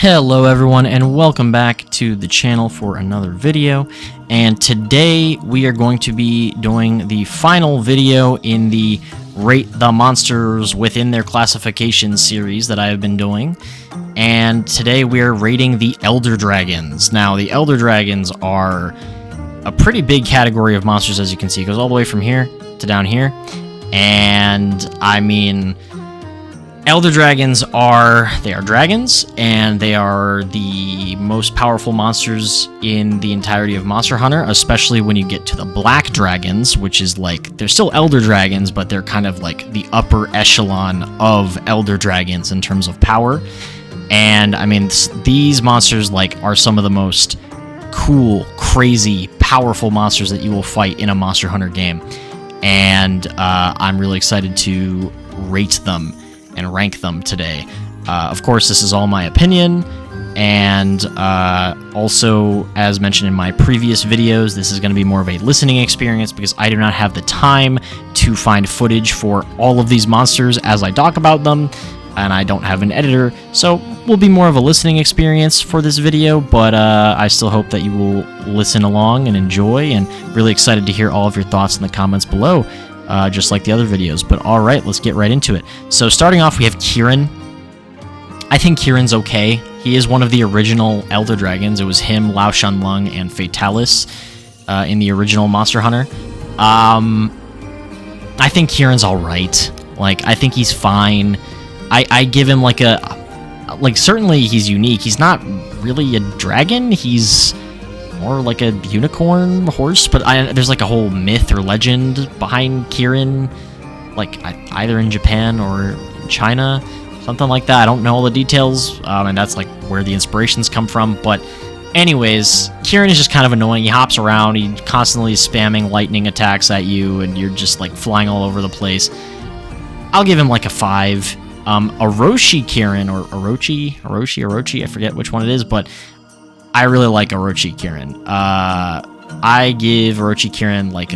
Hello everyone and welcome back to the channel for another video, and today we are going to be doing the final video in the Rate the Monsters Within Their Classification series that I have been doing. And today we are rating the Elder Dragons. Now the Elder Dragons are a pretty big category of monsters, as you can see. It goes all the way from here to down here, and I mean, Elder Dragons are dragons, and they are the most powerful monsters in the entirety of Monster Hunter, especially when you get to the Black Dragons, which is like, they're still Elder Dragons, but they're kind of like the upper echelon of Elder Dragons in terms of power. And I mean, these monsters like are some of the most cool, crazy, powerful monsters that you will fight in a Monster Hunter game. And I'm really excited to rate them and rank them today. Of course, this is all my opinion, and also, as mentioned in my previous videos, this is going to be more of a listening experience because I do not have the time to find footage for all of these monsters as I talk about them, and I don't have an editor, so will be more of a listening experience for this video, but I still hope that you will listen along and enjoy, and really excited to hear all of your thoughts in the comments below. Just like the other videos. But alright, let's get right into it. So starting off, we have Kirin. I think Kirin's okay. He is one of the original Elder Dragons. It was him, Lao Shan Lung, and Fatalis in the original Monster Hunter. I think Kirin's alright. Like, I think he's fine. I give him like certainly he's unique. He's not really a dragon. He's more like a unicorn horse, but there's like a whole myth or legend behind Kirin, like either in Japan or China, something like that. I don't know all the details, and that's like where the inspirations come from. But anyways, Kirin is just kind of annoying. He hops around, he constantly is spamming lightning attacks at you, and you're just like flying all over the place. I'll give him like a 5. Orochi Kirin, or Orochi, I forget which one it is, but I really like Orochi Kirin. I give Orochi Kirin like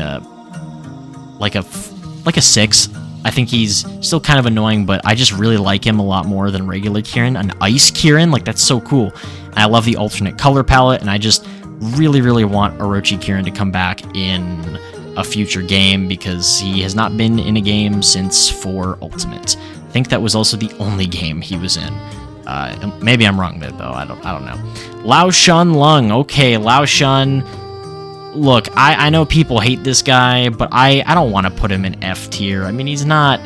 a 6. I think he's still kind of annoying, but I just really like him a lot more than regular Kirin. An Ice Kirin, like, that's so cool. And I love the alternate color palette, and I just really want Orochi Kirin to come back in a future game because he has not been in a game since 4 Ultimate. I think that was also the only game he was in. Maybe I'm wrong there, though. I don't know. Lao Shan Lung. Okay, Lao Shan. Look, I know people hate this guy, but I don't want to put him in F tier. I mean, he's not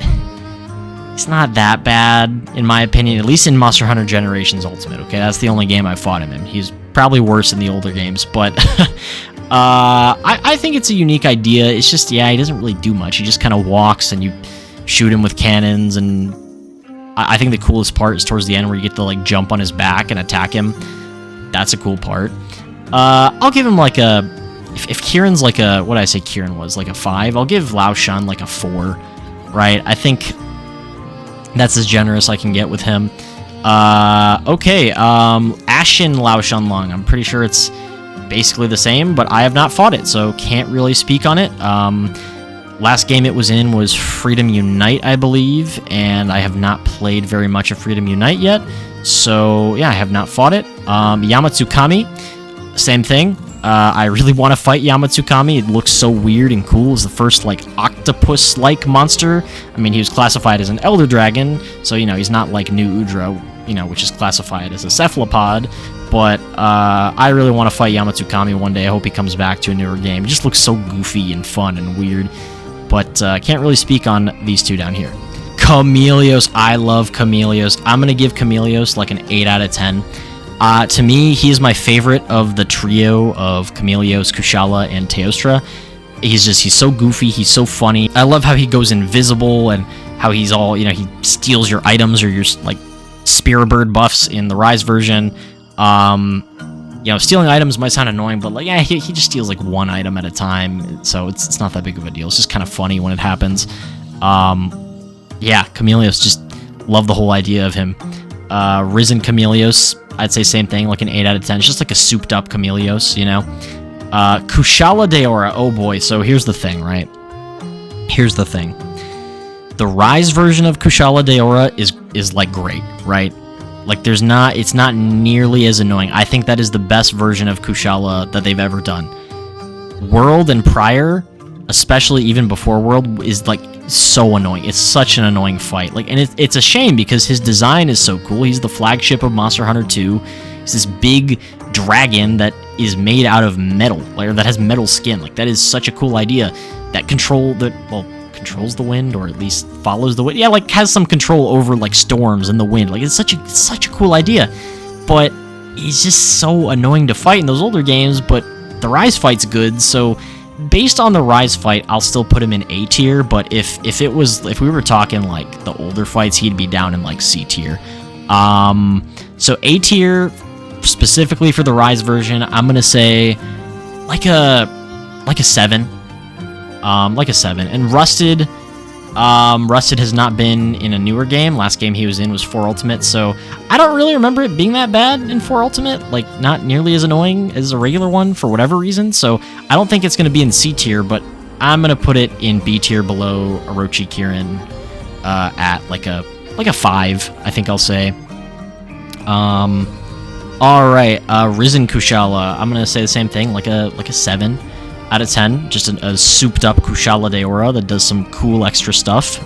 that bad, in my opinion, at least in Monster Hunter Generations Ultimate, okay? That's the only game I fought him in. He's probably worse in the older games, but I think it's a unique idea. It's just, yeah, he doesn't really do much. He just kind of walks, and you shoot him with cannons, and I think the coolest part is towards the end where you get to like jump on his back and attack him. That's a cool part. I'll give him like a... If Kirin's like a... What did I say Kirin was? Like a 5? I'll give Lao Shan like a 4. Right? I think that's as generous I can get with him. Okay. Ashen Lao Shan Lung. I'm pretty sure it's basically the same, but I have not fought it, so can't really speak on it. Last game it was in was Freedom Unite, I believe, and I have not played very much of Freedom Unite yet, so yeah, I have not fought it. Yamatsukami, same thing. I really want to fight Yamatsukami. It looks so weird and cool. It's the first, like, octopus-like monster. I mean, he was classified as an Elder Dragon, so, you know, he's not like New Udra, you know, which is classified as a cephalopod, but I really want to fight Yamatsukami one day. I hope he comes back to a newer game. He just looks so goofy and fun and weird. But can't really speak on these two down here. Chameleos. I love Chameleos. I'm going to give Chameleos like an 8 out of 10. To me, he is my favorite of the trio of Chameleos, Kushala, and Teostra. He's so goofy. He's so funny. I love how he goes invisible and how he's all, you know, he steals your items or your, like, Spirit Bird buffs in the Rise version. You know, stealing items might sound annoying, but, like, yeah, he just steals, like, 1 item at a time, so it's not that big of a deal. It's just kind of funny when it happens. Yeah, Chameleos, just love the whole idea of him. Risen Chameleos, I'd say same thing, like an 8 out of 10. It's just like a souped-up Chameleos, you know? Kushala Daora, oh boy, so here's the thing, right? Here's the thing. The Rise version of Kushala Daora is like great, right? Like, it's not nearly as annoying. I think that is the best version of Kushala that they've ever done. World and prior, especially even before World, is like so annoying. It's such an annoying fight. Like, and it's a shame because his design is so cool. He's the flagship of Monster Hunter 2. He's this big dragon that is made out of metal, or that has metal skin. Like, that is such a cool idea. That controls the wind, or at least follows the wind. Yeah, like, has some control over like storms and the wind. Like, it's such a cool idea. But he's just so annoying to fight in those older games. But the Rise fight's good, so based on the Rise fight, I'll still put him in A tier, but if we were talking like the older fights, he'd be down in like C tier. So A tier specifically for the Rise version, I'm gonna say like a 7. Like a 7. And Rusted has not been in a newer game. Last game he was in was 4 Ultimate, so I don't really remember it being that bad in 4 Ultimate, like not nearly as annoying as a regular one for whatever reason, so I don't think it's going to be in C tier, but I'm going to put it in B tier below Orochi Kirin at like a 5, I think I'll say. Alright, Risen Kushala, I'm going to say the same thing, like a 7 out of 10, just a souped-up Kushala Daora that does some cool extra stuff.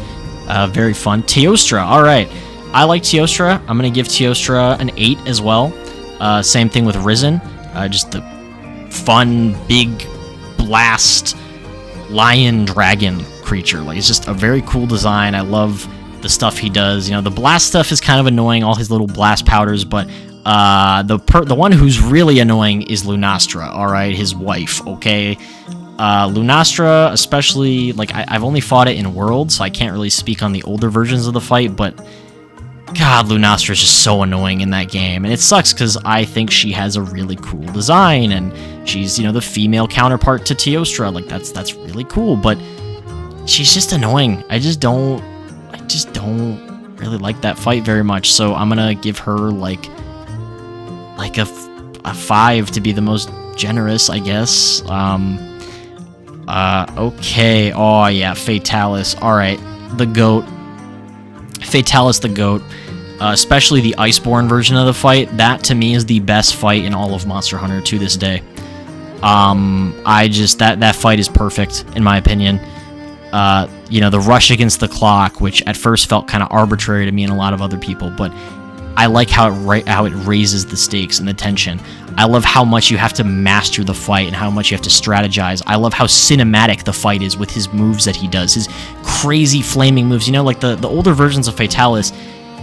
Very fun. Teostra, alright. I like Teostra. I'm going to give Teostra an 8 as well. Same thing with Risen. Just the fun, big, blast, lion dragon creature. Like, it's just a very cool design. I love the stuff he does. You know, the blast stuff is kind of annoying, all his little blast powders, but the one who's really annoying is Lunastra, alright, his wife, okay? Lunastra, especially, like, I've only fought it in World, so I can't really speak on the older versions of the fight, but God, Lunastra is just so annoying in that game, and it sucks because I think she has a really cool design, and she's, you know, the female counterpart to Teostra. Like, that's really cool, but she's just annoying. I just don't really like that fight very much, so I'm gonna give her like a 5 to be the most generous, I guess. Okay. Oh yeah, Fatalis. All right, the GOAT. Fatalis the GOAT. Especially the Iceborne version of the fight. That to me is the best fight in all of Monster Hunter to this day. That fight is perfect in my opinion. You know, the rush against the clock, which at first felt kind of arbitrary to me and a lot of other people, but I like how it raises the stakes and the tension. I love how much you have to master the fight and how much you have to strategize. I love how cinematic the fight is with his moves that he does, his crazy flaming moves. You know, like the older versions of Fatalis,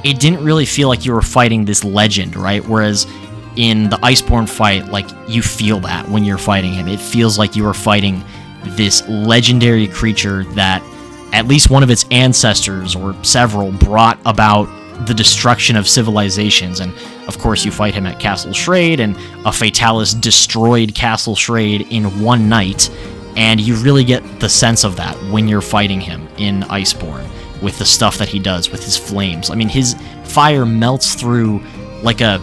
it didn't really feel like you were fighting this legend, right? Whereas in the Iceborne fight, like, you feel that when you're fighting him. It feels like you are fighting this legendary creature that at least one of its ancestors, or several, brought about the destruction of civilizations. And of course you fight him at Castle Schrade, and a Fatalis destroyed Castle Schrade in one night, and you really get the sense of that when you're fighting him in Iceborne with the stuff that he does with his flames. I mean, his fire melts through like a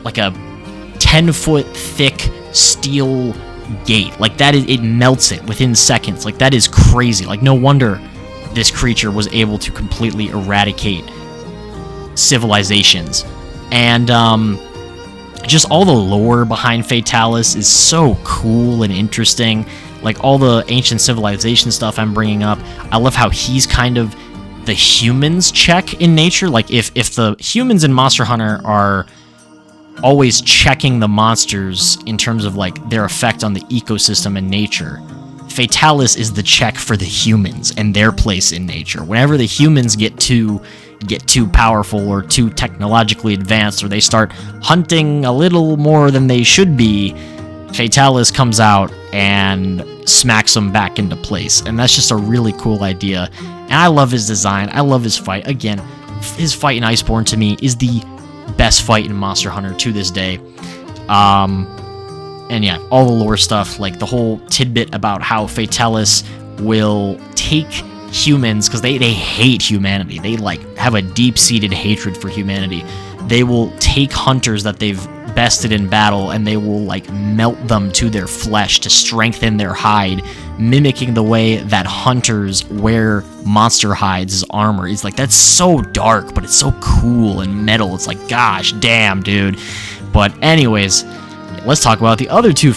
10-foot thick steel gate. Like, that is, it melts it within seconds. Like, that is crazy. Like, no wonder this creature was able to completely eradicate civilizations. And just all the lore behind Fatalis is so cool and interesting. Like, all the ancient civilization stuff I'm bringing up, I love how he's kind of the humans check in nature. Like, if the humans in Monster Hunter are always checking the monsters in terms of like their effect on the ecosystem and nature, Fatalis is the check for the humans and their place in nature. Whenever the humans get too powerful or too technologically advanced, or they start hunting a little more than they should be, Fatalis comes out and smacks them back into place. And that's just a really cool idea. And I love his design. I love his fight. Again, his fight in Iceborne to me is the best fight in Monster Hunter to this day. And yeah, all the lore stuff, like the whole tidbit about how Fatalis will take humans, because they hate humanity. They like have a deep-seated hatred for humanity. They will take hunters that they've bested in battle, and they will like melt them to their flesh to strengthen their hide, mimicking the way that hunters wear monster hides as armor. It's like, that's so dark, but it's so cool and metal. It's like, gosh damn, dude. But anyways, let's talk about the other two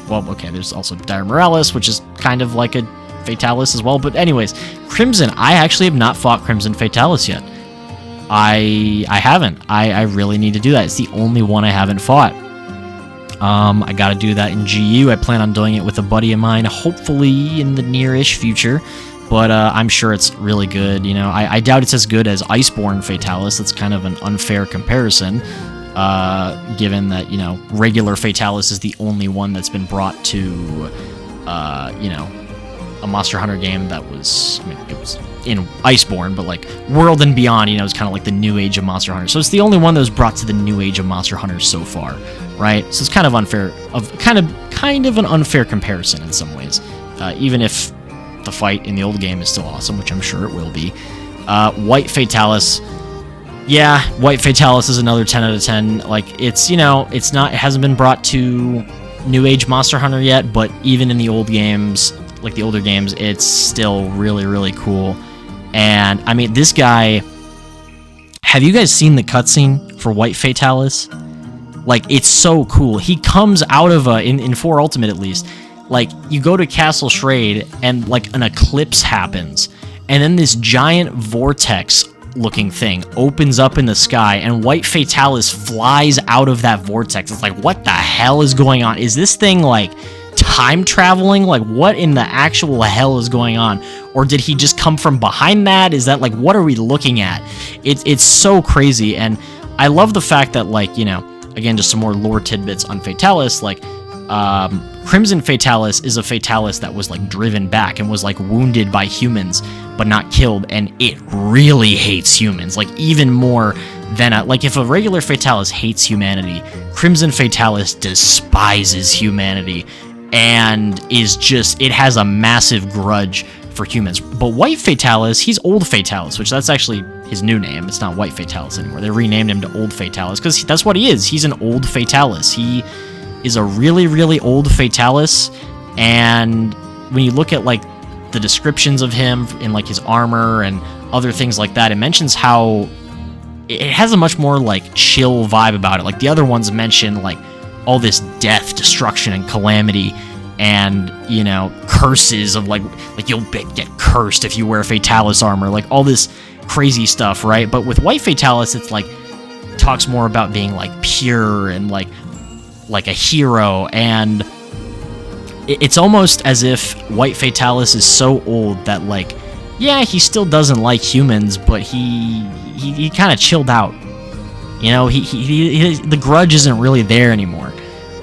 well, okay, there's also Dire Morales, which is kind of like a Fatalis as well. But anyways, Crimson, I actually have not fought Crimson Fatalis yet. I haven't. I really need to do that. It's the only one I haven't fought. I gotta do that in GU. I plan on doing it with a buddy of mine, hopefully in the near-ish future. But I'm sure it's really good. You know, I doubt it's as good as Iceborne Fatalis. That's kind of an unfair comparison, given that, you know, regular Fatalis is the only one that's been brought to, you know, a Monster Hunter game that was, I mean, it was in Iceborne, but like World and Beyond, you know, is kind of like the new age of Monster Hunter. So it's the only one that was brought to the new age of Monster Hunter so far, right? So it's kind of unfair, kind of an unfair comparison in some ways, even if the fight in the old game is still awesome, which I'm sure it will be. White Fatalis, yeah, White Fatalis is another 10 out of 10. Like, it's, you know, it hasn't been brought to new age Monster Hunter yet, but even in the old games, like the older games, it's still really, really cool. And I mean, this guy, have you guys seen the cutscene for White Fatalis? Like, it's so cool. He comes out of in 4 Ultimate at least, like, you go to Castle Schrade and like an eclipse happens, and then this giant vortex looking thing opens up in the sky, and White Fatalis flies out of that vortex. It's like, what the hell is going on? Is this thing like time traveling? Like, what in the actual hell is going on? Or did he just come from behind that? Is that like, what are we looking at? It's so crazy. And I love the fact that, like, you know, again, just some more lore tidbits on Fatalis, like, Crimson Fatalis is a Fatalis that was like driven back and was like wounded by humans but not killed, and it really hates humans, like even more than like if a regular Fatalis hates humanity, Crimson Fatalis despises humanity and is just, it has a massive grudge for humans. But White Fatalis, he's Old Fatalis, which that's actually his new name. It's not White Fatalis anymore. They renamed him to Old Fatalis because that's what he is. He's an Old Fatalis. He is a really, really old Fatalis, and when you look at like the descriptions of him in like his armor and other things like that, it mentions how it has a much more like chill vibe about it. Like the other ones mention like all this death, destruction, and calamity, and, you know, curses of like you'll get cursed if you wear Fatalis armor, like all this crazy stuff, right? But with White Fatalis, it's like talks more about being like pure and like a hero, and it's almost as if White Fatalis is so old that, like, yeah, he still doesn't like humans, but he kind of chilled out. You know, the grudge isn't really there anymore.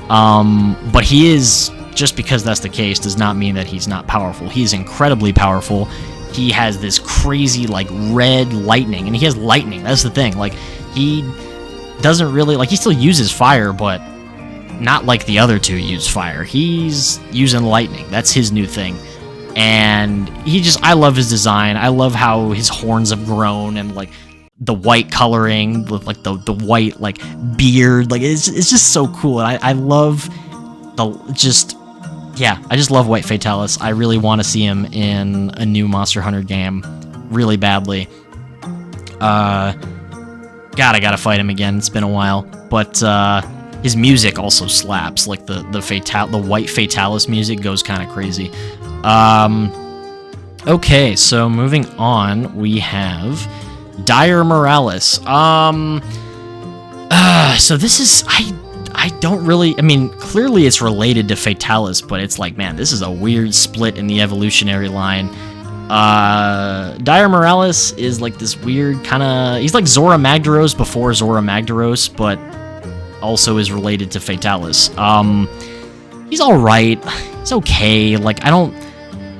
But he is, just because that's the case does not mean that he's not powerful. He is incredibly powerful. He has this crazy, like, red lightning, and he has lightning. That's the thing. Like, he doesn't really, like, he still uses fire, but not like the other two use fire. He's using lightning. That's his new thing. And I love his design. I love how his horns have grown, and like the white coloring with like the white like beard. Like it's just so cool. And I love I just love White Fatalis. I really want to see him in a new Monster Hunter game really badly. I gotta fight him again. It's been a while. But his music also slaps. Like the White Fatalis music goes kind of crazy. Okay, so moving on, we have Dire Morales. So this is, I don't really, I mean, clearly it's related to Fatalis, but it's like, man, this is a weird split in the evolutionary line. Dire Morales is like this weird kind of, he's like Zorah Magdaros before Zorah Magdaros, but also is related to Fatalis. He's alright, he's okay, like,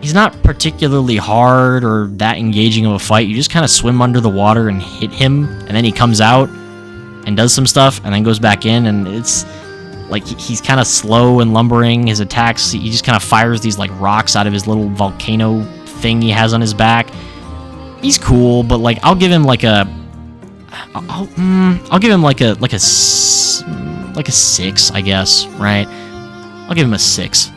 he's not particularly hard or that engaging of a fight. You just kind of swim under the water and hit him, and then he comes out and does some stuff, and then goes back in, and it's like he's kind of slow and lumbering. His attacks, he just kind of fires these like rocks out of his little volcano thing he has on his back. He's cool, but like I'll give him like a like a 6, I guess, right? I'll give him a 6.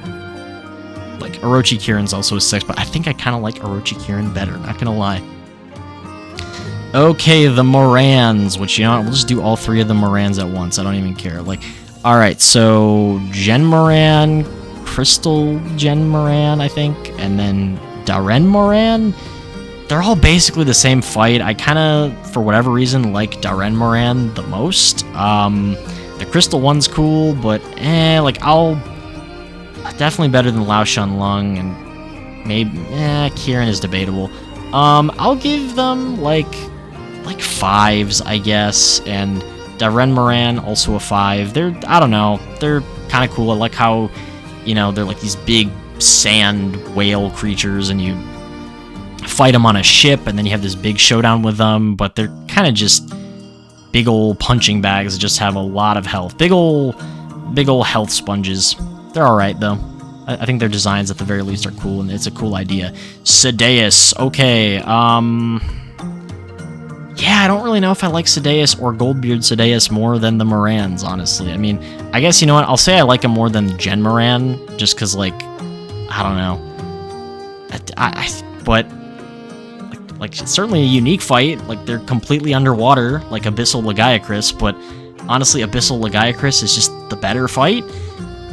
Like, Orochi Kieran's also a 6, but I think I kind of like Orochi Kieran better, not gonna lie. Okay, the Morans, which, you know what, we'll just do all 3 of the Morans at once. I don't even care. Like, alright, so Gen Moran, Crystal Gen Moran, I think, and then Darren Moran. They're all basically the same fight. I kind of, for whatever reason, like Darren Moran the most. The Crystal one's cool, but like definitely better than Lao Shanlong, and maybe Kieran is debatable. I'll give them like 5s, I guess, and Darren Moran also a 5. I don't know, they're kind of cool. I like how, you know, they're like these big sand whale creatures, and you fight them on a ship, and then you have this big showdown with them, but they're kind of just big old punching bags that just have a lot of health. Big old health sponges. They're alright, though. I think their designs, at the very least, are cool, and it's a cool idea. Sadeas. Okay, yeah, I don't really know if I like Sadeas or Goldbeard Sadeas more than the Morans, honestly. I mean, I guess, you know what, I'll say I like him more than Gen Moran, just because, like, I don't know. But like, it's certainly a unique fight. Like, they're completely underwater, like Abyssal Lagiacrus, but honestly, Abyssal Lagiacrus is just the better fight.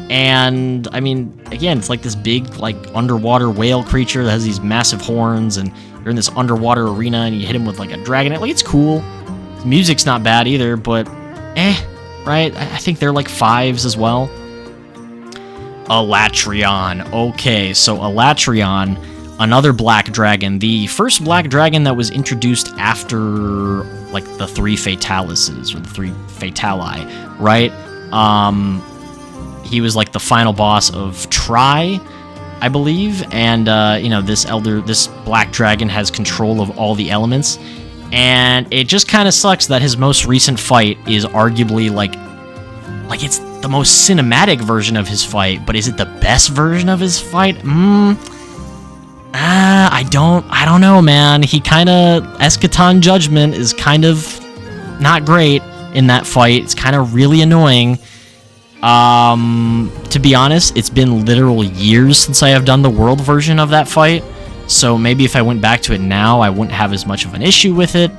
And, I mean, again, it's like this big, like, underwater whale creature that has these massive horns, and you're in this underwater arena, and you hit him with, like, a dragon. Like, it's cool. The music's not bad either, but, right? I think they're, like, 5s as well. Alatreon. Okay, so Alatreon, another black dragon. The first black dragon that was introduced after, like, the 3 Fatalises, or the 3 Fatali, right? He was, like, the final boss of Tri, I believe, and, you know, this black dragon has control of all the elements, and it just kind of sucks that his most recent fight is arguably, like, it's the most cinematic version of his fight, but is it the best version of his fight? I don't know, man. He kind of, Eschaton Judgment is kind of not great in that fight. It's kind of really annoying. To be honest, it's been literal years since I have done the world version of that fight, so maybe if I went back to it now, I wouldn't have as much of an issue with it,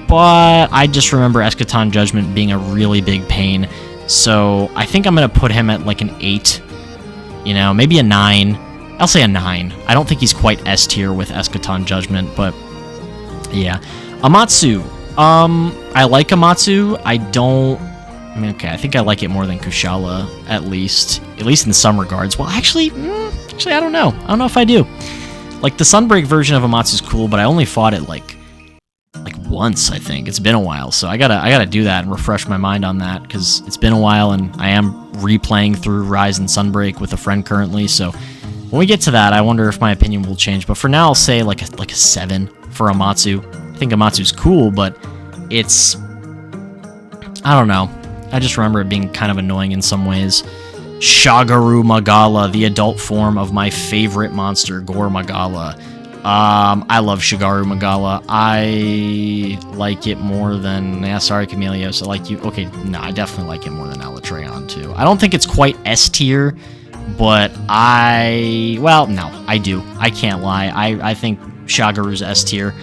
but I just remember Eschaton Judgment being a really big pain, so I think I'm going to put him at like an 8, you know, maybe a 9. I'll say a 9. I don't think he's quite S tier with Eschaton Judgment, but yeah. Amatsu. I like Amatsu. I mean, okay, I think I like it more than Kushala, at least in some regards. Well, actually, I don't know. I don't know if I do. Like, the Sunbreak version of Amatsu's cool, but I only fought it, like once, I think. It's been a while, so I gotta do that and refresh my mind on that, because it's been a while, and I am replaying through Rise and Sunbreak with a friend currently, so when we get to that, I wonder if my opinion will change. But for now, I'll say like a 7 for Amatsu. I think Amatsu's cool, but it's, I don't know. I just remember it being kind of annoying in some ways. Shagaru Magala, the adult form of my favorite monster, Gore Magala. I love Shagaru Magala. I like it more than... Yeah, sorry, Chameleos. I like you. Okay, no, I definitely like it more than Alatreon, too. I don't think it's quite S tier, but well, no, I do. I can't lie. I think Shagaru's S tier.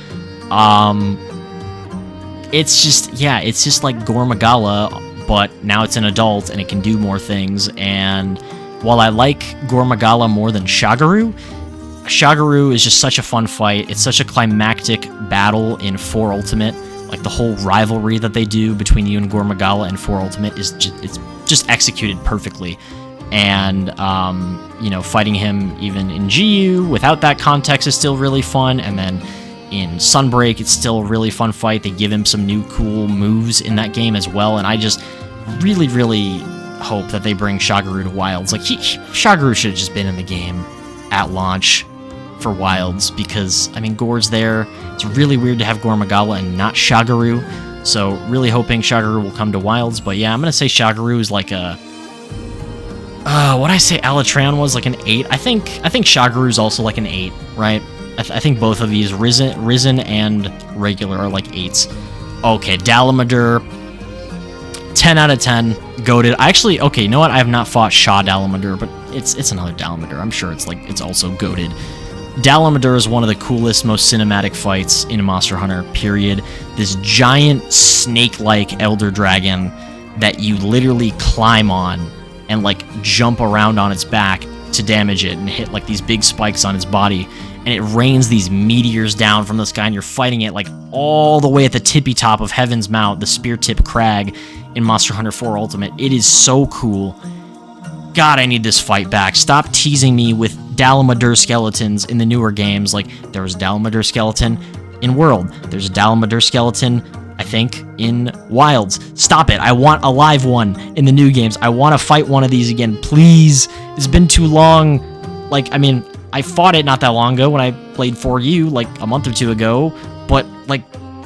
It's just like Gore Magala, but now it's an adult and it can do more things, and while I like Gore Magala more than Shagaru is just such a fun fight. It's such a climactic battle in 4 Ultimate. Like, the whole rivalry that they do between you and Gore Magala in 4 Ultimate is just executed perfectly. And, you know, fighting him even in GU without that context is still really fun, and then in Sunbreak, it's still a really fun fight. They give him some new cool moves in that game as well, and I just really, really hope that they bring Shagaru to Wilds. Like, Shagaru should have just been in the game at launch for Wilds, because, I mean, Gore's there. It's really weird to have Gore Magala and not Shagaru, so really hoping Shagaru will come to Wilds. But yeah, I'm going to say Shagaru is like a... what'd I say Alatreon was? Like an 8? I think Shagaru's also like an 8, right? I think both of these, Risen and regular, are like 8s. Okay, Dalamadur. 10 out of 10, goated. I actually, okay, you know what? I have not fought Shah Dalamadur, but it's another Dalamadur. I'm sure it's also goated. Dalamadur is one of the coolest, most cinematic fights in Monster Hunter, period. This giant snake-like elder dragon that you literally climb on and like jump around on its back to damage it and hit like these big spikes on its body, and it rains these meteors down from the sky, and you're fighting it like all the way at the tippy top of Heaven's Mount, the Spear Tip Crag in Monster Hunter 4 Ultimate. It is so cool. God, I need this fight back. Stop teasing me with Dalamadur skeletons in the newer games. Like, there was a Dalamadur skeleton in World. There's a Dalamadur skeleton, I think, in Wilds. Stop it. I want a live one in the new games. I want to fight one of these again, please. It's been too long. Like, I mean, I fought it not that long ago when I played 4U, like, a month or two ago. But, like,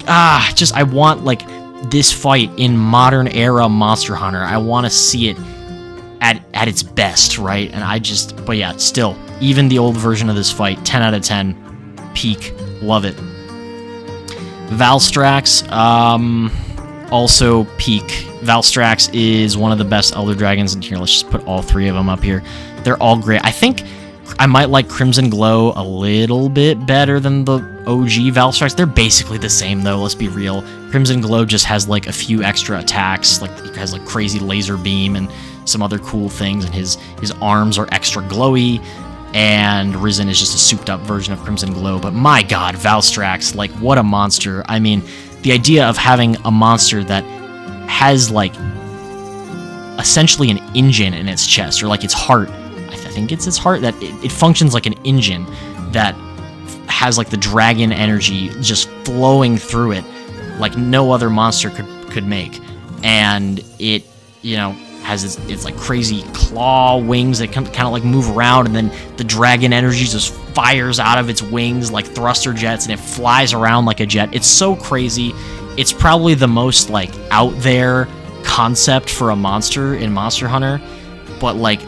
I want, like, this fight in modern era Monster Hunter. I want to see it at its best, right? And but yeah, still, even the old version of this fight, 10 out of 10, peak, love it. Valstrax, also peak. Valstrax is one of the best Elder Dragons in here. Let's just put all three of them up here. They're all great. I think I might like Crimson Glow a little bit better than the OG Valstrax. They're basically the same, though, let's be real. Crimson Glow just has, like, a few extra attacks. Like, he has, like, crazy laser beam and some other cool things, and his arms are extra glowy, and Risen is just a souped-up version of Crimson Glow. But my god, Valstrax, like, what a monster. I mean, the idea of having a monster that has, like, essentially an engine in its chest, or, like, its heart. I think it's its heart, that it functions like an engine that has, like, the dragon energy just flowing through it like no other monster could make. And it, you know, has its like crazy claw wings that kind of like move around, and then the dragon energy just fires out of its wings like thruster jets, and it flies around like a jet. It's so crazy. It's probably the most like out there concept for a monster in Monster Hunter, but like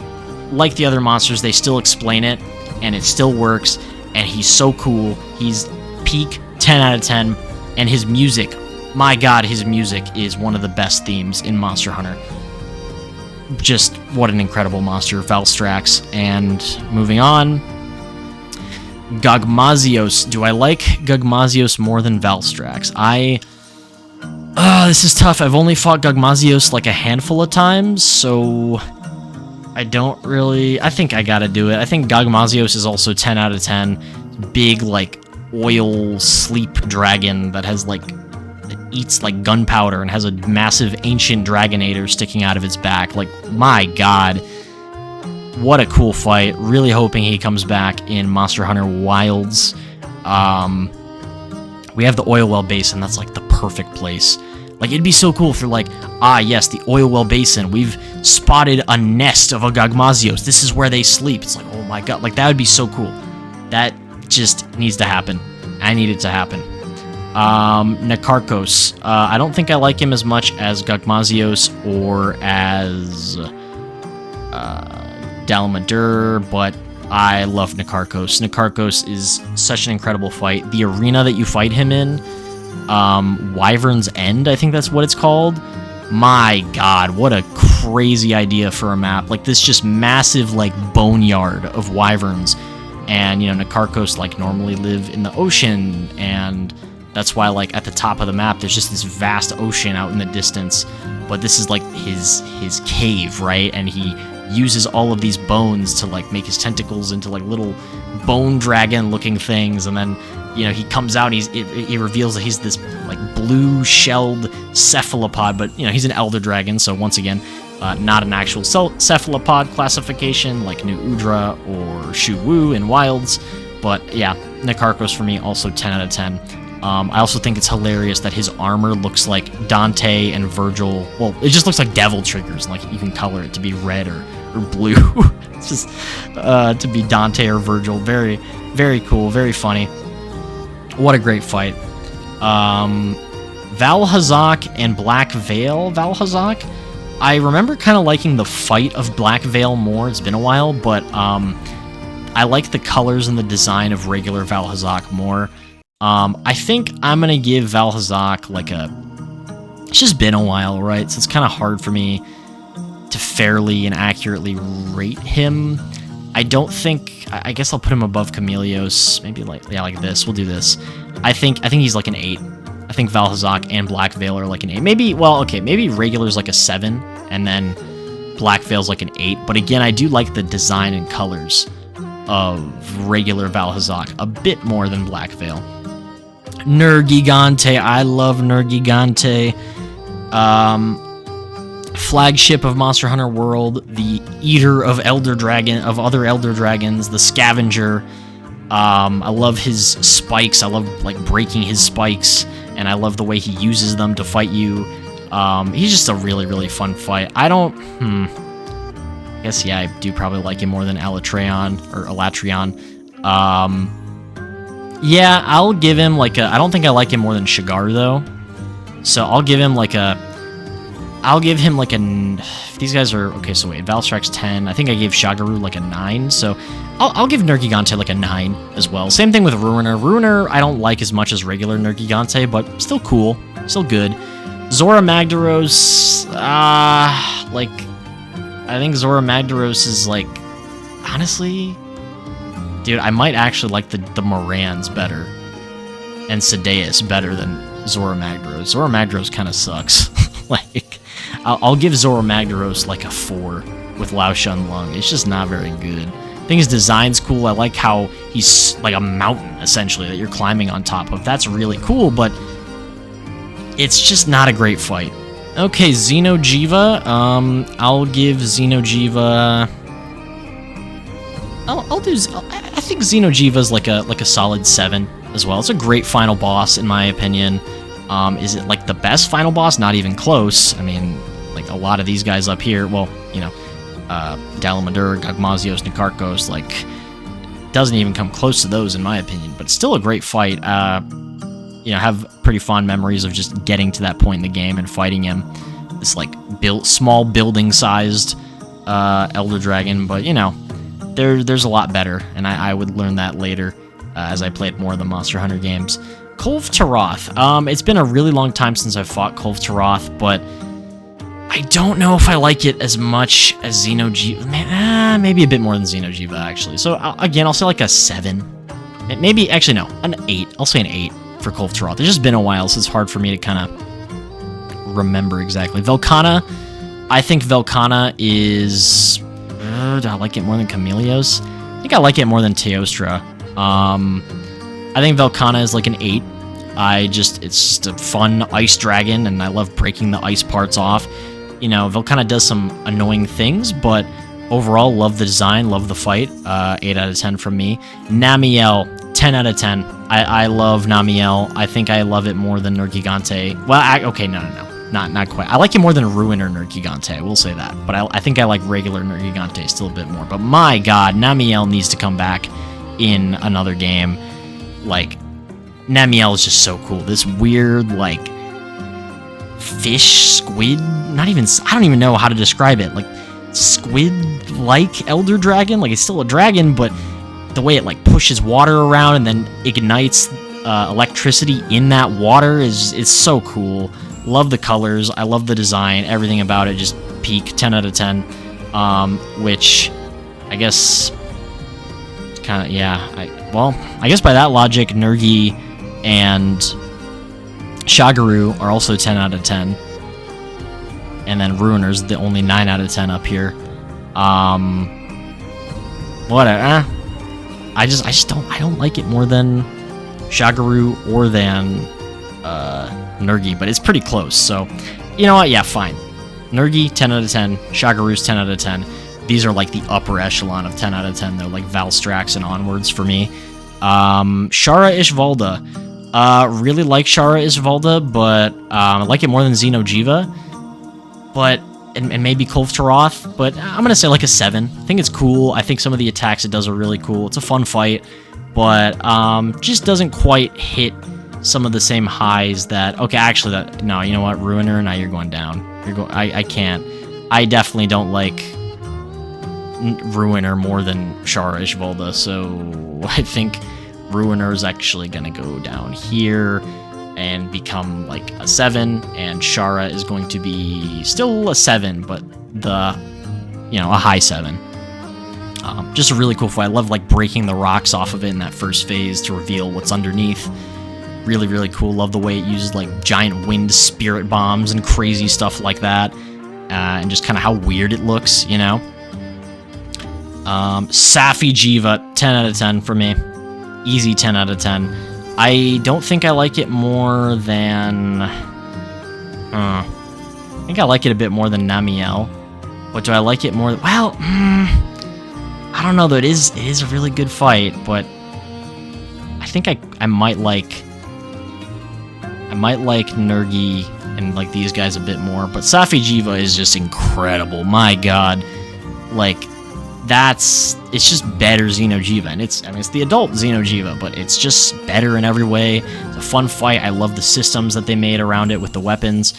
the other monsters, they still explain it and it still works, and he's so cool. He's peak 10 out of 10, and his music, my god, his music is one of the best themes in Monster Hunter. Just what an incredible monster, Valstrax. And moving on, Gogmazios. Do I like Gogmazios more than Valstrax? This is tough. I've only fought Gogmazios like a handful of times, so I don't really... I think I gotta do it. I think Gogmazios is also 10 out of 10. Big, like, oil sleep dragon that has, like, it eats, like, gunpowder and has a massive ancient Dragonator sticking out of its back. Like, my god. What a cool fight. Really hoping he comes back in Monster Hunter Wilds. We have the Oil Well Basin. That's, like, the perfect place. Like, it'd be so cool if you're like, yes, the Oil Well Basin. We've spotted a nest of a Gogmazios. This is where they sleep. It's like, oh my god. Like, that would be so cool. That just needs to happen. I need it to happen. Nakarkos. I don't think I like him as much as Gogmazios or as Dalamadur, but I love Nakarkos. Nakarkos is such an incredible fight. The arena that you fight him in, Wyvern's End, I think that's what it's called. My god, what a crazy idea for a map. Like, this just massive, like, boneyard of wyverns. And, you know, Nakarkos, like, normally live in the ocean, and that's why, like, at the top of the map, there's just this vast ocean out in the distance. But this is, like, his cave, right? And he uses all of these bones to, like, make his tentacles into, like, little bone dragon-looking things, and then, you know, he comes out and he reveals that he's this, like, blue-shelled cephalopod, but, you know, he's an elder dragon, so once again, not an actual cephalopod classification like New Udra or Shu Wu in Wilds, but yeah, Nakarkos for me, also 10 out of 10. I also think it's hilarious that his armor looks like Dante and Virgil. Well, it just looks like devil triggers, like you can color it to be red or blue. It's just to be Dante or Virgil. Very, very cool, very funny. What a great fight. Valhazak and Black Veil. Valhazak, I remember kind of liking the fight of Black Veil more. It's been a while, but I like the colors and the design of regular Valhazak more. I think I'm going to give Valhazak like a it's just been a while, right? So it's kind of hard for me to fairly and accurately rate him. I don't think, I guess I'll put him above Chameleos, maybe like, yeah, like this. We'll do this. I think he's like an 8. I think Valhazak and Black Veil are like an 8. Maybe, well, okay, maybe regular's like a 7, and then Black Veil's like an 8. But again, I do like the design and colors of regular Valhazak a bit more than Black Veil. Nergigante, I love Nergigante. Flagship of Monster Hunter World, the eater of other Elder Dragons, the scavenger. I love his spikes. I love like breaking his spikes, and I love the way he uses them to fight you. He's just a really, really fun fight. I guess, yeah, I do probably like him more than Alatreon. Yeah, I'll give him like a, I don't think I like him more than Shigar though. So I'll give him like a, these guys are, okay, so wait, Valstrax 10, I think I gave Shagaru like a 9, so I'll give Nergigante like a 9 as well. Same thing with Ruiner. Ruiner I don't like as much as regular Nergigante, but still cool, still good. Zora Magdaros, like, I think Zora Magdaros is like, honestly, dude, I might actually like the Morans better, and Sadeas better than Zora Magdaros. Zora Magdaros kind of sucks. Like, I'll give Zora Magdaros like a 4 with Lao Shan Lung. It's just not very good. I think his design's cool. I like how he's like a mountain, essentially, that you're climbing on top of. That's really cool, but it's just not a great fight. Okay, Xeno'jiiva. I'll give Xeno'jiiva... I think Xeno'jiiva's like a solid 7 as well. It's a great final boss, in my opinion. Is it like the best final boss? Not even close. I mean, like a lot of these guys up here, well, you know, Dalamadur, Gagmazios, Nikarkos, like, doesn't even come close to those in my opinion, but still a great fight. You know, have pretty fond memories of just getting to that point in the game and fighting him. This like small building-sized Elder Dragon, but you know, there's a lot better, and I would learn that later as I played more of the Monster Hunter games. Kolv Taroth. It's been a really long time since I've fought Kolv Taroth, but I don't know if I like it as much as Xeno'jiiva. Maybe a bit more than Xeno'jiiva, actually. So, again, I'll say like a 7. Maybe, actually, no, an 8. I'll say an 8 for Kolv Taroth. It's just been a while, so it's hard for me to kind of remember exactly. Velkhana. I think Velkhana is... do I like it more than Chameleos? I think I like it more than Teostra. I think Velkhana is like an 8. It's just a fun ice dragon, and I love breaking the ice parts off. You know, Velkhana does some annoying things, but overall, love the design, love the fight. 8 out of 10 from me. Namielle, 10 out of 10. I love Namielle. I think I love it more than Nergigante. Well, okay, no. Not quite. I like it more than Ruiner Nergigante, I will say that. But I think I like regular Nergigante still a bit more. But my god, Namielle needs to come back in another game. Like, Namielle is just so cool. This weird, like, fish, squid, I don't even know how to describe it. Like, squid-like Elder Dragon. Like, it's still a dragon, but the way it, like, pushes water around and then ignites electricity in that water is so cool. Love the colors. I love the design. Everything about it just peak. 10 out of 10. Which, I guess, kind of, yeah. I guess by that logic, Nergi and Shagaru are also 10 out of 10. And then Ruiner's the only 9 out of 10 up here. Whatever. I don't like it more than Shagaru or than Nergi, but it's pretty close. So, you know what? Yeah, fine. Nergi, 10 out of 10. Shagaru's 10 out of 10. These are like the upper echelon of 10 out of 10, though, like Valstrax and onwards for me. Shara Ishvalda. Really like Shara Ishvalda, but I like it more than Xeno'jiiva. But, and maybe Kolv Taroth, but I'm going to say like a 7. I think it's cool. I think some of the attacks it does are really cool. It's a fun fight, but just doesn't quite hit some of the same highs that... Okay, actually, no, you know what? Ruiner, now you're going down. I can't. I definitely don't like Ruiner more than Shara Ishvalda, so I think Ruiner is actually going to go down here. and become like a 7, and Shara is going to be still a 7, but a high 7. Just a really cool fight. I love like breaking the rocks off of it in that first phase to reveal what's underneath. Really, really cool. Love the way it uses like giant wind spirit bombs and crazy stuff like that, and just kind of how weird it looks, you know. Safi'jiiva, 10 out of 10 for me. Easy 10 out of 10. I don't think I like it more than... I think I like it a bit more than Namielle. But do I like it more... Well, I don't know, though. It is a really good fight, but... I think I might like... Nergi and like these guys a bit more. But Safi'jiiva is just incredible. My god. Like... it's just better Xeno'jiiva, and it's the adult Xeno'jiiva, but it's just better in every way. It's a fun fight. I love the systems that they made around it with the weapons.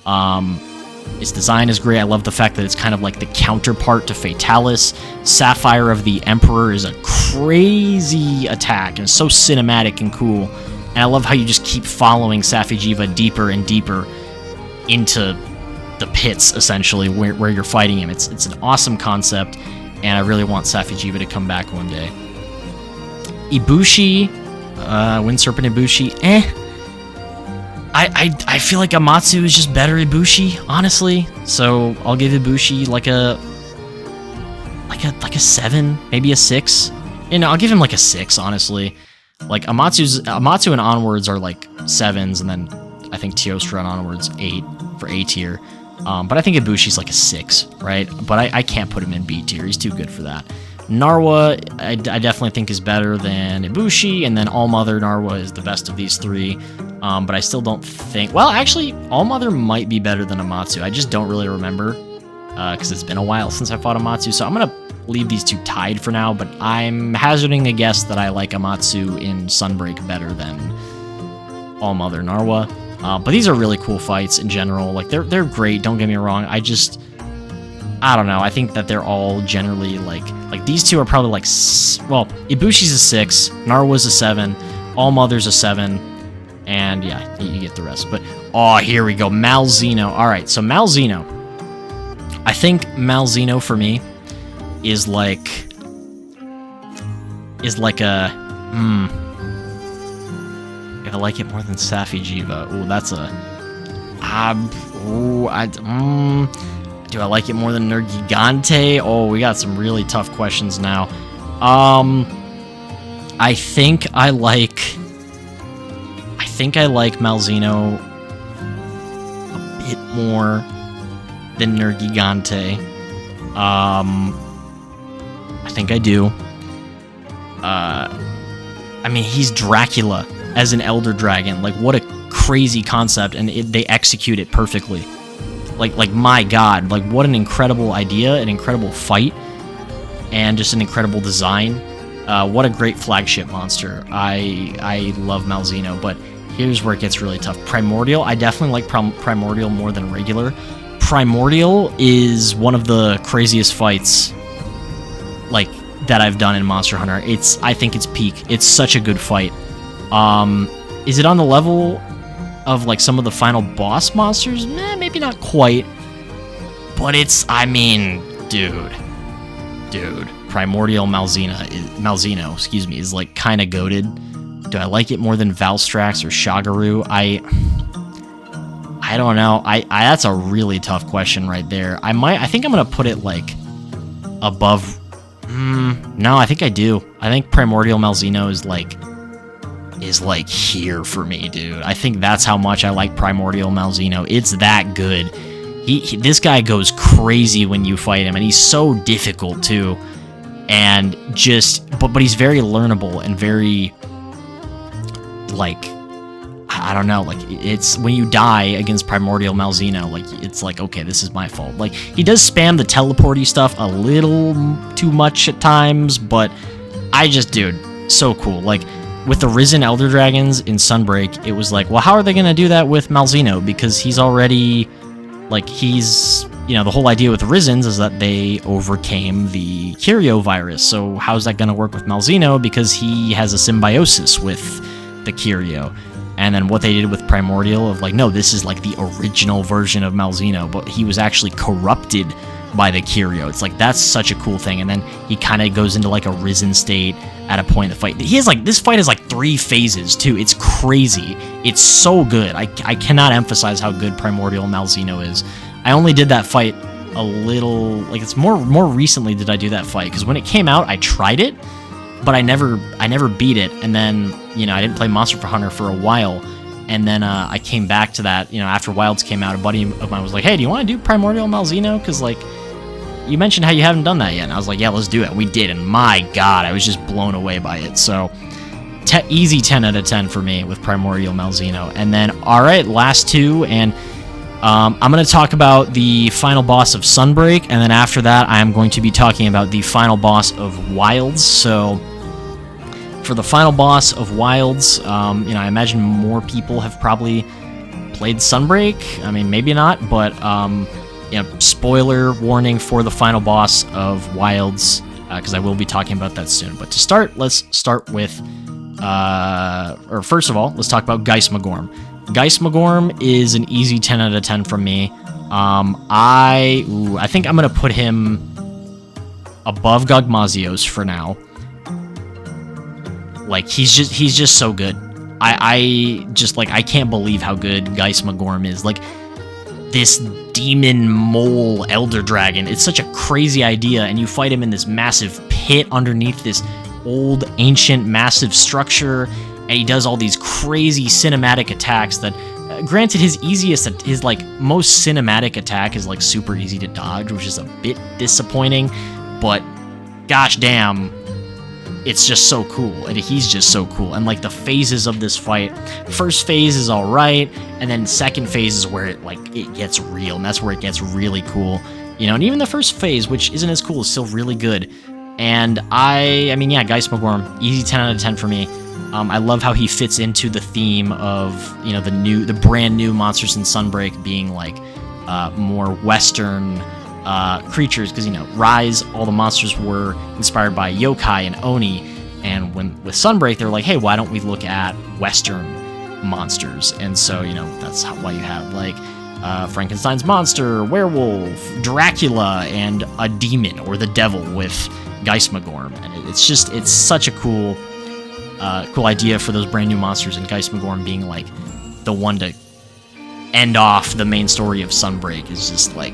Its design is great. I love the fact that it's kind of like the counterpart to Fatalis. Sapphire of the Emperor is a crazy attack, and it's so cinematic and cool. And I love how you just keep following Safi'jiiva deeper and deeper into the pits, essentially, where you're fighting him. It's an awesome concept. And I really want Safi'jiiva to come back one day. Ibushi, Wind Serpent Ibushi, I feel like Amatsu is just better Ibushi, honestly. So I'll give Ibushi like a 7, maybe a 6. I'll give him like a 6, honestly. Like Amatsu and onwards are like 7s, and then I think Teostra and onwards 8 for A tier. But I think Ibushi's like a 6, right? But I can't put him in B tier. He's too good for that. Narwa, I definitely think is better than Ibushi, and then Allmother Narwa is the best of these 3. But I still don't think... Well, actually, Allmother might be better than Amatsu. I just don't really remember, because it's been a while since I fought Amatsu. So I'm going to leave these 2 tied for now, but I'm hazarding a guess that I like Amatsu in Sunbreak better than Allmother Narwa. But these are really cool fights in general. Like, they're great, don't get me wrong. I don't know. I think that they're all generally, like these 2 are probably, like... Well, Ibushi's a 6, Narwa's a 7, Allmother's a 7, and, yeah, you get the rest. But, oh, here we go. Malzeno. Alright, so Malzeno. I think Malzeno, for me, is like a... If I like it more than Safi'jiiva. Ooh, that's a... do I like it more than Nergigante? Oh, we got some really tough questions now. I think I like Malzeno a bit more than Nergigante. I think I do. I mean, he's Dracula as an Elder Dragon. Like, what a crazy concept, and they execute it perfectly. Like my god, like what an incredible idea, an incredible fight, and just an incredible design. What a great flagship monster. I love Malzeno, but here's where it gets really tough. Primordial, I definitely like Primordial more than regular. Primordial is one of the craziest fights, like, that I've done in Monster Hunter. I think it's peak. It's such a good fight. Is it on the level of, like, some of the final boss monsters? Maybe not quite. But it's, I mean, dude. Primordial Malzeno, excuse me, is, like, kind of goated. Do I like it more than Valstrax or Shagaru? I don't know. That's a really tough question right there. I think I'm gonna put it, like, above... no, I think I do. I think Primordial Malzeno is like here for me, dude. I think that's how much I like Primordial Malzeno. It's that good. This guy goes crazy when you fight him, and he's so difficult too. And just, but he's very learnable and very, like, I don't know, like, it's when you die against Primordial Malzeno, like, it's like, okay, this is my fault. Like, he does spam the teleporty stuff a little too much at times, but dude, so cool. Like, with the Risen Elder Dragons in Sunbreak, it was like, well, how are they going to do that with Malzeno? Because he's already, like, the whole idea with the Risens is that they overcame the Curio virus. So how's that going to work with Malzeno? Because he has a symbiosis with the Curio. And then what they did with Primordial of like, no, this is like the original version of Malzeno, but he was actually corrupted by the Kiryu. It's like, that's such a cool thing. And then he kind of goes into like a risen state at a point in the fight. He has like, this fight has like 3 phases too. It's crazy. It's so good. I cannot emphasize how good Primordial Malzeno is. I only did that fight a little, like, it's more recently did I do that fight, because when it came out, I tried it, but I never beat it. And then, you know, I didn't play Monster Hunter for a while. And then I came back to that, you know, after Wilds came out, a buddy of mine was like, hey, do you want to do Primordial Malzeno? Because, like, you mentioned how you haven't done that yet. And I was like, yeah, let's do it. And we did. And my God, I was just blown away by it. So, easy 10 out of 10 for me with Primordial Malzeno. And then, all right, last 2. And I'm going to talk about the final boss of Sunbreak. And then after that, I'm going to be talking about the final boss of Wilds. So, for the final boss of Wilds, you know, I imagine more people have probably played Sunbreak. I mean, maybe not, but, you know, spoiler warning for the final boss of Wilds, because I will be talking about that soon. But to start, let's start with, or first of all, let's talk about Geismagorm. Geismagorm is an easy 10 out of 10 from me. I think I'm going to put him above Gogmazios for now. Like, he's just so good. I just, like, I can't believe how good Geismagorm is. Like, this demon mole elder dragon, it's such a crazy idea, and you fight him in this massive pit underneath this old, ancient, massive structure, and he does all these crazy cinematic attacks that, granted, his, like, most cinematic attack is, like, super easy to dodge, which is a bit disappointing, but gosh damn, it's just so cool, and he's just so cool. And like the phases of this fight, first phase is all right, and then second phase is where it gets real, and that's where it gets really cool, you know. And even the first phase, which isn't as cool, is still really good. And I mean, yeah, Geismagorm, easy 10 out of 10 for me. I love how he fits into the theme of, you know, the brand new Monsters in Sunbreak being like more Western creatures, because, you know, Rise, all the monsters were inspired by yokai and oni, and with Sunbreak, they're like, hey, why don't we look at Western monsters? And so, you know, that's why you have, like, Frankenstein's monster, werewolf, Dracula, and a demon, or the devil, with Geismagorm. And it's such a cool idea for those brand new monsters, and Geismagorm being, like, the one to end off the main story of Sunbreak is just, like,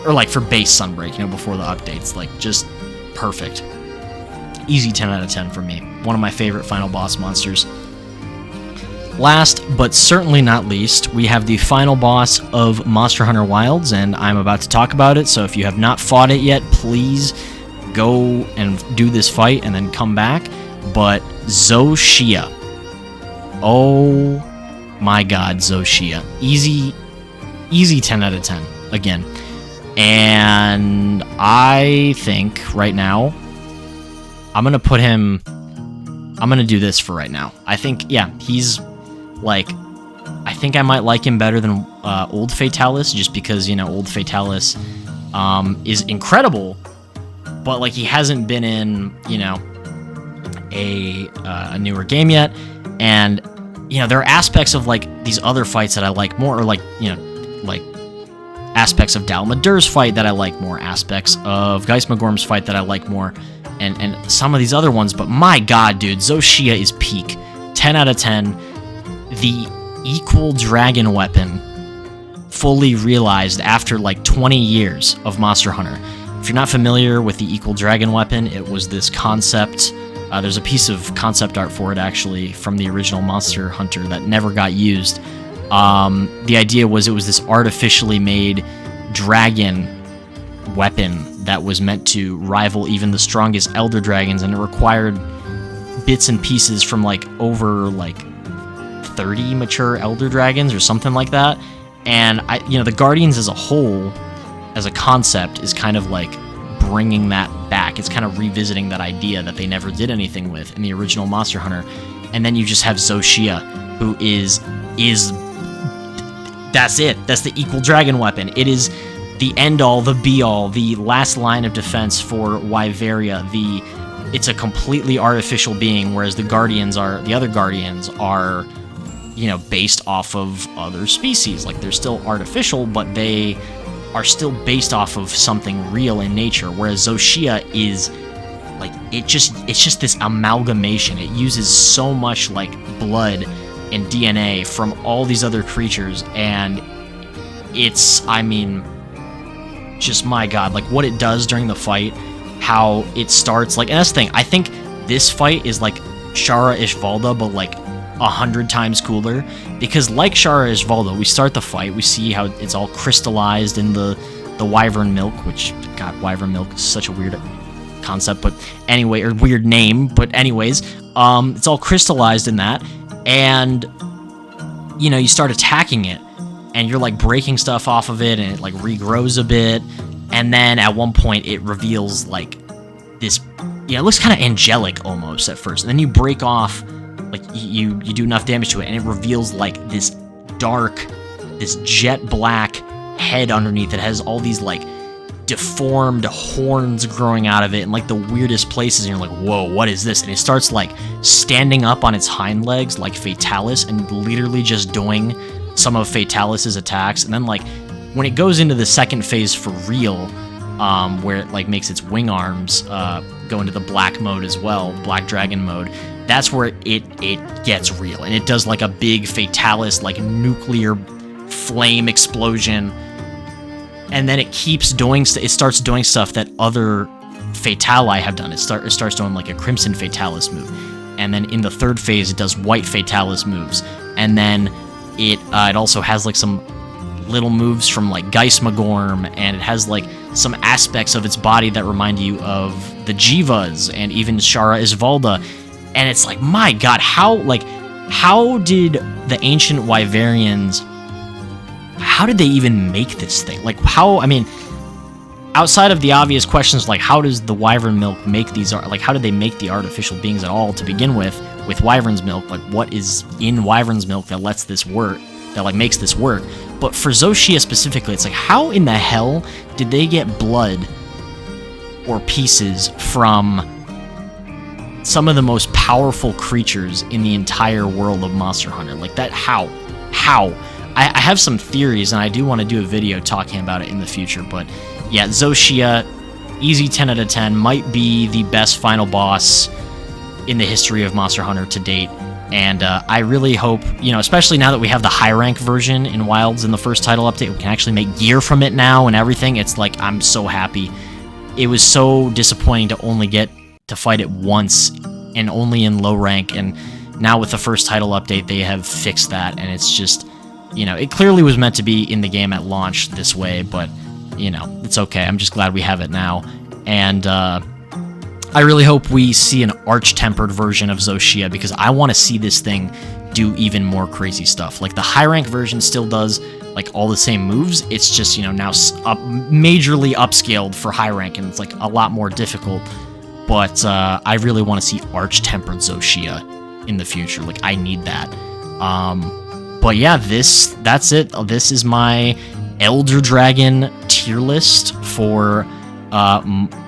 or like for base Sunbreak, you know, before the updates, like, just perfect. Easy 10 out of 10 for me. One of my favorite final boss monsters. Last, but certainly not least, we have the final boss of Monster Hunter Wilds, and I'm about to talk about it, so if you have not fought it yet, please go and do this fight and then come back. But Zoshia. Oh my God, Zoshia. Easy 10 out of 10, again. And I think right now, I'm going to put him, I'm going to do this for right now. I think, yeah, he's like, I think I might like him better than Old Fatalis, just because, you know, Old Fatalis is incredible, but like he hasn't been in, you know, a newer game yet. And, you know, there are aspects of like these other fights that I like more, or like, you know, like aspects of Dalmadur's fight that I like more, aspects of Geismagorm's fight that I like more, and some of these other ones. But my God, dude, Zoshia is peak. 10 out of 10. The equal dragon weapon fully realized after like 20 years of Monster Hunter. If you're not familiar with the equal dragon weapon, it was this concept. There's a piece of concept art for it, actually, from the original Monster Hunter that never got used. The idea was it was this artificially made dragon weapon that was meant to rival even the strongest Elder Dragons, and it required bits and pieces from like over like 30 mature Elder Dragons or something like that. And you know, the Guardians as a whole, as a concept, is kind of like bringing that back. It's kind of revisiting that idea that they never did anything with in the original Monster Hunter. And then you just have Zoshia, who is that's it. That's the equal dragon weapon. It is the end-all, the be-all, the last line of defense for Wyveria. It's a completely artificial being, whereas the other Guardians are, you know, based off of other species. Like, they're still artificial, but they are still based off of something real in nature, whereas Zoshia is, like, it's just this amalgamation. It uses so much, like, blood and DNA from all these other creatures, and it's, I mean, just, my god, like, what it does during the fight, how it starts, like, and that's the thing, I think this fight is like Shara Ishvalda, but like 100 times cooler, because like Shara Ishvalda, we start the fight, we see how it's all crystallized in the wyvern milk, which, god, wyvern milk is such a weird concept, but anyway, or weird name, but anyways, it's all crystallized in that, and, you know, you start attacking it, and you're, like, breaking stuff off of it, and it, like, regrows a bit, and then at one point it reveals, like, this, you know, it looks kind of angelic almost at first, and then you break off, like, you do enough damage to it, and it reveals, like, this dark, this jet black head underneath it. Has all these, like, deformed horns growing out of it in, like, the weirdest places, and you're like, whoa, what is this? And it starts, like, standing up on its hind legs like Fatalis and literally just doing some of Fatalis's attacks, and then, like, when it goes into the second phase for real, where it, like, makes its wing arms go into the black mode as well, black dragon mode, that's where it gets real, and it does, like, a big Fatalis, like, nuclear flame explosion, and then it keeps doing, it starts doing stuff that other Fatali have done. It starts doing, like, a Crimson Fatalis move, and then in the third phase it does White Fatalis moves, and then it also has, like, some little moves from, like, Geismagorm, and it has, like, some aspects of its body that remind you of the Jivas and even Shara Ishvalda, and it's like, my god, how did the ancient Wyverians, how did they even make this thing? Like, how, I mean, outside of the obvious questions, like, how does the wyvern milk make these, like, how did they make the artificial beings at all to begin with wyvern's milk? Like, what is in wyvern's milk that lets this work, that, like, makes this work? But for Zoshia specifically, it's like, how in the hell did they get blood or pieces from some of the most powerful creatures in the entire world of Monster Hunter? Like, that, how? I have some theories, and I do want to do a video talking about it in the future, but yeah, Zoshia, easy 10 out of 10, might be the best final boss in the history of Monster Hunter to date. And I really hope, you know, especially now that we have the high rank version in Wilds in the first title update, we can actually make gear from it now and everything. It's like, I'm so happy. It was so disappointing to only get to fight it once and only in low rank. And now with the first title update, they have fixed that. And it's just, you know, it clearly was meant to be in the game at launch this way, but, you know, it's okay. I'm just glad we have it now. And, I really hope we see an arch-tempered version of Zoshia, because I want to see this thing do even more crazy stuff. Like, the high-rank version still does, like, all the same moves. It's just, you know, now majorly upscaled for high rank, and it's, like, a lot more difficult. But I really want to see arch-tempered Zoshia in the future. Like, I need that. But yeah, that's it. This is my Elder Dragon tier list for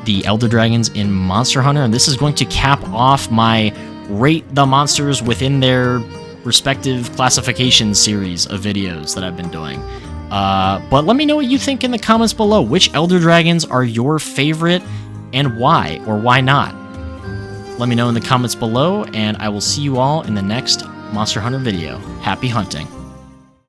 the Elder Dragons in Monster Hunter, and this is going to cap off my Rate the Monsters within their respective classification series of videos that I've been doing. But let me know what you think in the comments below. Which Elder Dragons are your favorite, and why, or why not? Let me know in the comments below, and I will see you all in the next Monster Hunter video. Happy hunting.